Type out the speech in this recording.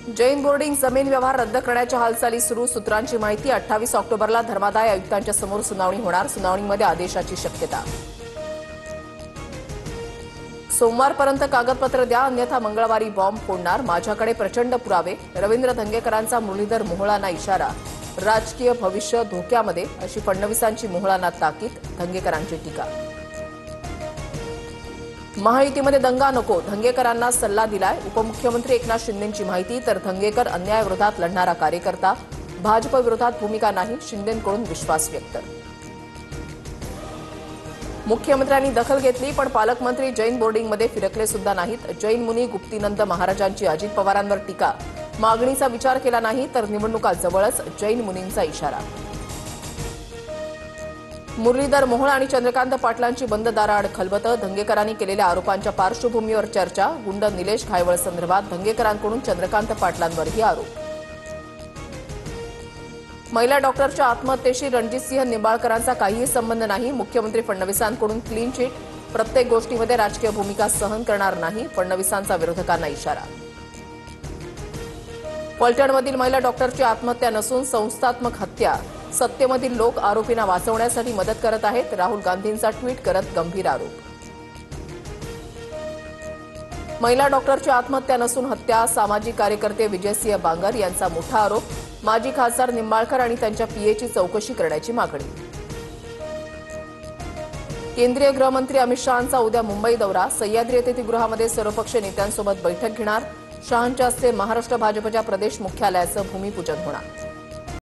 Jain boarding जमीन व्यवहार रद्द करण्याच्या हालचाली सुरू. सूत्रांची माहिती 28 ऑक्टोबरला धर्मादाय आयुक्तांच्या समोर सुनावणी होणार. सुनावणीमध्ये आदेशाची शक्यता. सोमवारपर्यंत कागदपत्र द्या, अन्यथा मंगळवारी बॉम्ब फोडणार. माझ्याकडे प्रचंड पुरावे. रवींद्र धंगेकरांचा मुरलीधर मोहोळांना इशारा. राजकीय भविष्य धोक्यामध्ये, अशी फडणवीसांची मोहोळांना ताकीद. धंगेकरांची टीका. महायुतीमध्ये दंगा नको, धंगेकरांना सल्ला दिलाय. उपमुख्यमंत्री एकनाथ शिंदेंची माहिती. तर धंगेकर अन्यायाविरोधात लढणारा कार्यकर्ता. भाजप विरोधात भूमिका नाही, शिंदेंकडून विश्वास व्यक्त. मुख्यमंत्र्यांनी दखल घेतली, पण पालकमंत्री जैन बोर्डिंगमध्ये फिरकले सुद्धा नाहीत. जैन मुनी गुप्तीनंद महाराजांची अजित पवारांवर टीका. मागणीचा विचार केला नाही तर निवडणुका जवळच, जैन मुनींचा इशारा. मुरलीधर मोहोळ आणि चंद्रकांत पाटलांची बंद दाराआड खलबतं. धंगेकरांनी केलेल्या आरोपांच्या पार्श्वभूमीवर चर्चा. गुंड निलेश घायवळ संदर्भात धंगेकरांकडून चंद्रकांत पाटलांवरही आरोप. महिला डॉक्टरच्या आत्महत्येशी रणजितसिंह निंबाळकरांचा काहीही संबंध नाही. मुख्यमंत्री फडणवीसांकडून क्लीन चिट. प्रत्येक गोष्टीमध्ये राजकीय भूमिका सहन करणार नाही, फडणवीसांचा विरोधकांना इशारा. फलटणमधील महिला डॉक्टरची आत्महत्या नसून संस्थात्मक हत्या. सत्तेमधील लोक आरोपींना वाचवण्यासाठी मदत करत आहेत. राहुल गांधींचा ट्विट करत गंभीर आरोप. महिला डॉक्टरची आत्महत्या नसून हत्या. सामाजिक कार्यकर्ते विजयसिंह बांगर यांचा मोठा आरोप. माजी खासदार निंबाळकर आणि त्यांच्या पीएची चौकशी करण्याची मागणी. केंद्रीय गृहमंत्री अमित शहांचा उद्या मुंबई दौरा. सह्याद्री अतिथीगृहामध्ये सर्वपक्षीय नेत्यांसोबत बैठक घेणार. शहांच्या हस्ते महाराष्ट्र भाजपच्या प्रदेश मुख्यालयाचं भूमिपूजन होणार.